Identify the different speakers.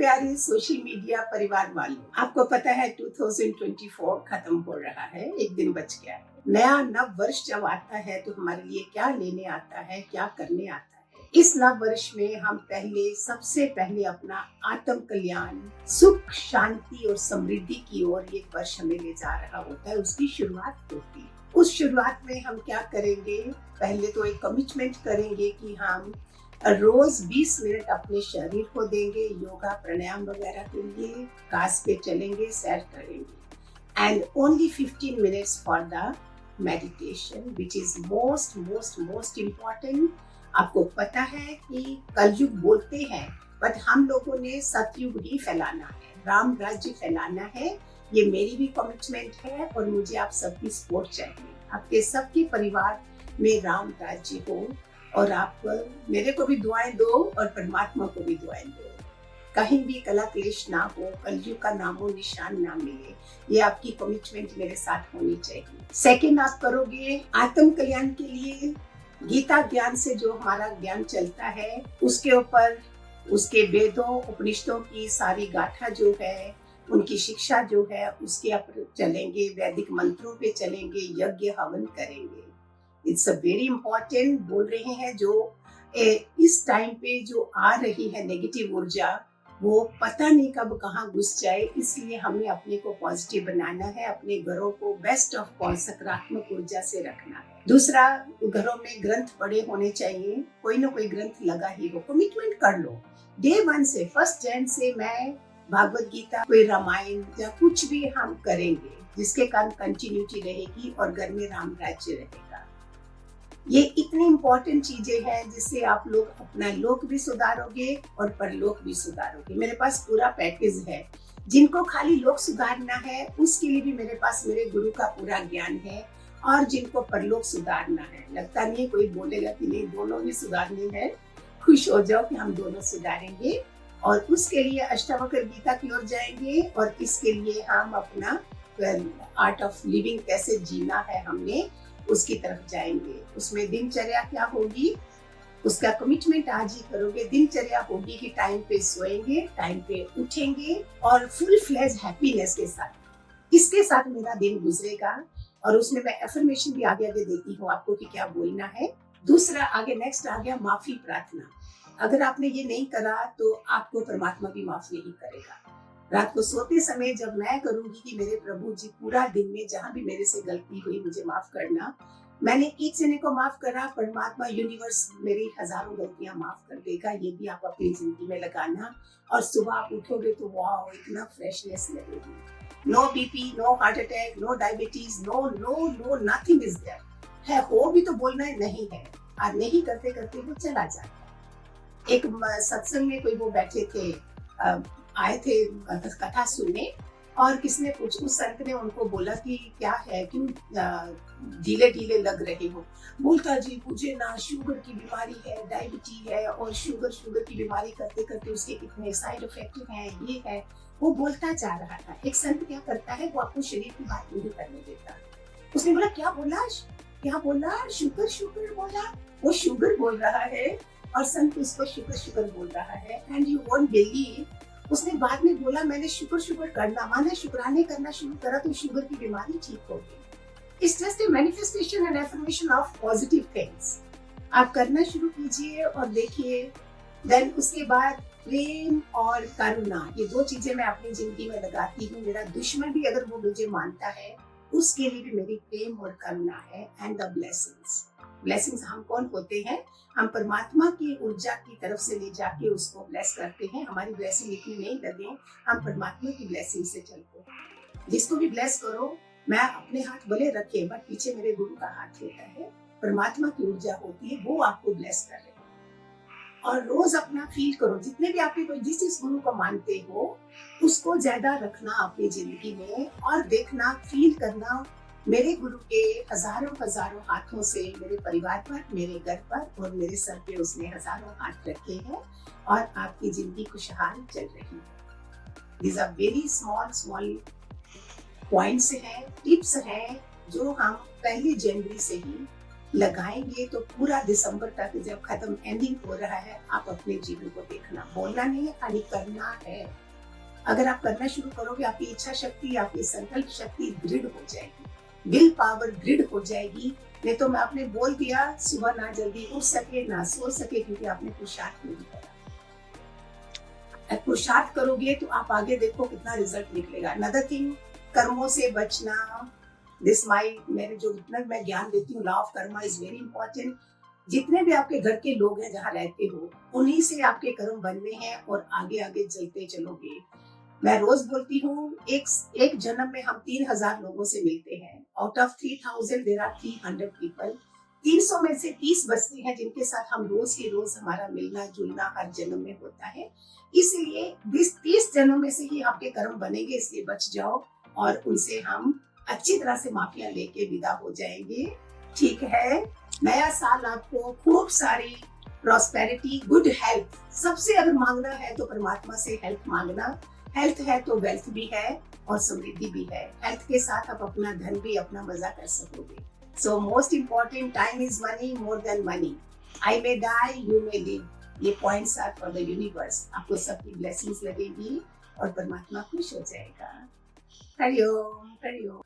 Speaker 1: प्यारे social media परिवार वालों, आपको पता है 2024 खत्म हो रहा है, एक दिन बच गया है। नया नव वर्ष जब आता है तो हमारे लिए क्या लेने आता है, क्या करने आता है। इस नव वर्ष में हम सबसे पहले अपना आत्म कल्याण, सुख, शांति और समृद्धि की ओर ये वर्ष हमें ले जा रहा होता है, उसकी शुरुआत होती है। उस शुरुआत में हम क्या करेंगे? पहले तो एक कमिटमेंट करेंगे कि हम रोज 20 मिनट अपने शरीर को देंगे, योगा प्राणायाम वगैरह के लिए, घास पे चलेंगे, सैर करेंगे। And only 15 minutes for the meditation, which is most important. आपको पता है कि कलयुग बोलते हैं, बट हम लोगों ने सतयुग ही फैलाना है, राम राज्य फैलाना है। ये मेरी भी कमिटमेंट है और मुझे आप सबकी सपोर्ट चाहिए। आपके सबके परिवार में राम राज्य हो और आप मेरे को भी दुआएं दो और परमात्मा को भी दुआएं दो। कहीं भी कला क्लेश ना हो, कलयुग का नामो निशान ना मिले, ये आपकी कमिटमेंट मेरे साथ होनी चाहिए। सेकंड, आप करोगे आत्म कल्याण के लिए गीता ज्ञान से जो हमारा ज्ञान चलता है, उसके ऊपर उसके वेदों उपनिषदों की सारी गाथा जो है, उनकी शिक्षा जो है, उसके ऊपर चलेंगे, वैदिक मंत्रों पे चलेंगे, यज्ञ हवन करेंगे। It's a very important. बोल रहे हैं जो इस टाइम पे जो आ रही है नेगेटिव ऊर्जा, वो पता नहीं कब कहाँ घुस जाए, इसलिए हमें अपने को पॉजिटिव बनाना है, अपने घरों को बेस्ट ऑफ सकारात्मक ऊर्जा से रखना है। दूसरा, घरों में ग्रंथ पढ़े होने चाहिए, कोई ना कोई ग्रंथ लगा ही हो। कमिटमेंट कर लो डे 1 से, 1 जनवरी से मैं भागवत गीता, कोई रामायण या कुछ भी हम करेंगे, जिसके कारण कंटिन्यूटी रहेगी और घर में राम राज्य रहेगा। ये इतनी इम्पोर्टेंट चीजें हैं जिससे आप लोग अपना लोक भी सुधारोगे और परलोक भी सुधारोगे। मेरे पास पूरा पैकेज है। जिनको खाली लोक सुधारना है, उसके लिए भी मेरे पास मेरे गुरु का पूरा ज्ञान है, और जिनको परलोक सुधारना है, लगता नहीं है कोई बोलेगा कि नहीं दोनों ही सुधारने हैं, खुश हो जाओ कि हम दोनों सुधारेंगे। और उसके लिए अष्टावक्र गीता की ओर जाएंगे, और इसके लिए हम अपना आर्ट ऑफ लिविंग कैसे जीना है हमने, उसकी तरफ जाएंगे। उसमें दिनचर्या क्या होगी, उसका कमिटमेंट आज ही करोगे। दिनचर्या होगी कि टाइम पे सोएंगे, टाइम पे उठेंगे और फुल फ्लेज हैप्पीनेस के साथ, इसके साथ मेरा दिन गुजरेगा। और उसमें मैं एफर्मेशन भी आगे आगे देती हूँ आपको कि क्या बोलना है। दूसरा, आगे नेक्स्ट आ गया माफी प्रार्थना। अगर आपने ये नहीं करा तो आपको परमात्मा भी माफ नहीं करेगा। रात को सोते समय जब मैं करूंगी कि मेरे प्रभु जी पूरा दिन में जहां भी मेरे से गलती हुई मुझे माफ करना, मैंने एक जने को माफ करा, परमात्मा यूनिवर्स मेरी हजारों गलतियां माफ कर देगा। ये भी आप अपनी जिंदगी में लगाना, और सुबह आप उठोगे तो वाह, इतना फ्रेशनेस लगेगी। No BP, no heart attack, no diabetes, no no no nothing is there. है हो भी तो बोलना है नहीं है, और नहीं करते करते वो चला जाता है। एक सत्संग में कोई वो बैठे थे, आए थे कथा सुनने, और किसने पूछा, उस संत ने उनको बोला कि क्या है, क्यों ढीले ढीले लग रहे हो। बोलता, जी मुझे ना शुगर की बीमारी है, डायबिटीज है, और शुगर की बीमारी करते करते उसके कितने साइड इफेक्ट हैं, ये है। वो बोलता जा रहा था। एक संत क्या करता है, वो आपको शरीर की बात नहीं करने देता। उसने बोला, क्या बोला, शुगर बोला। वो शुगर बोल रहा है और संत उसको शुगर बोल रहा है। एंड यू वोंट बिलीव, उसने बाद में बोला, मैंने शुगर करना, माना शुक्राने करना शुरू करा तो शुगर की बीमारी ठीक हो गई। It's just a manifestation and affirmation of positive things. आप करना शुरू कीजिए और देखिए। देन उसके बाद प्रेम और करुणा, ये 2 चीजें मैं अपनी जिंदगी में लगाती हूँ। मेरा दुश्मन भी अगर वो मुझे मानता है, उसके लिए भी मेरी प्रेम और करुणा है। एंड द ब्लेसिंग्स हम कौन होते हैं? हम परमात्मा की ऊर्जा की तरफ से ले जाके उसको ब्लेस करते हैं। हमारी ब्लेसिंग इतनी नहीं लगे, हम परमात्मा की ब्लेसिंग से चलते हैं। जिसको भी ब्लेस करो, मैं अपने हाथ भले रखे, बट पीछे मेरे गुरु का हाथ होता है, परमात्मा की ऊर्जा होती है, वो आपको ब्लेस कर रहे हैं। और रोज अपना फील करो, जितने भी आपके कोई जिस गुरु को मानते हो, उसको ज्यादा रखना अपनी जिंदगी में, और देखना, फील करना, मेरे गुरु के हजारों हाथों से मेरे परिवार पर, मेरे घर पर और मेरे सर पे उसने हजारों हाथ रखे हैं, और आपकी जिंदगी खुशहाल चल रही है। These are very small points हैं, टिप्स हैं, जो हम 1 जनवरी से ही लगाएंगे तो पूरा दिसंबर तक जब खत्म एंडिंग हो रहा है, आप अपने जीवन को देखना, बोलना नहीं है, खाली करना है। अगर आप करना शुरू करोगे, आपकी इच्छा शक्ति, आपकी संकल्प शक्ति दृढ़ हो जाएगी, विल पावर दृढ़ हो जाएगी। नहीं तो मैं आपने बोल दिया सुबह ना जल्दी उठ सके ना सो सके, क्योंकि आपने पुरुषार्थ नहीं करा। पुरुषार्थ करोगे तो आप आगे देखो कितना रिजल्ट निकलेगा। अनदर थिंग, कर्मों से बचना। दिस माई, मैंने जो इतना मैं ज्ञान देती हूँ, law of Karma is very important. जितने भी आपके घर के लोग हैं जहाँ रहते हो, उन्हीं से आपके कर्म बनने हैं और आगे आगे चलते चलोगे। मैं रोज बोलती हूँ, एक जन्म में हम 3000 लोगों से मिलते हैं। Out of 3000 there are 300 people. 300 में से 30 बचते हैं जिनके साथ हम रोज के रोज हमारा मिलना जुलना हर जन्म में होता है। इसलिए 30 जन्म में से ही आपके कर्म बनेंगे, इसलिए बच जाओ और उनसे हम अच्छी तरह से माफिया लेके विदा हो जाएंगे। ठीक है, नया साल आपको खूब सारी प्रॉस्पेरिटी, गुड हेल्थ, सबसे अगर मांगना है तो परमात्मा से हेल्थ मांगना। हेल्थ है तो वेल्थ भी है और समृद्धि भी है। हेल्थ के साथ आप अपना धन भी, अपना मजा कर सकोगे। So most important, time is money more than money. I may die, you may live. ये points are for the universe. आपको सबकी ब्लेसिंग्स लगेगी और परमात्मा खुश हो जाएगा। हरिओम हरिओम।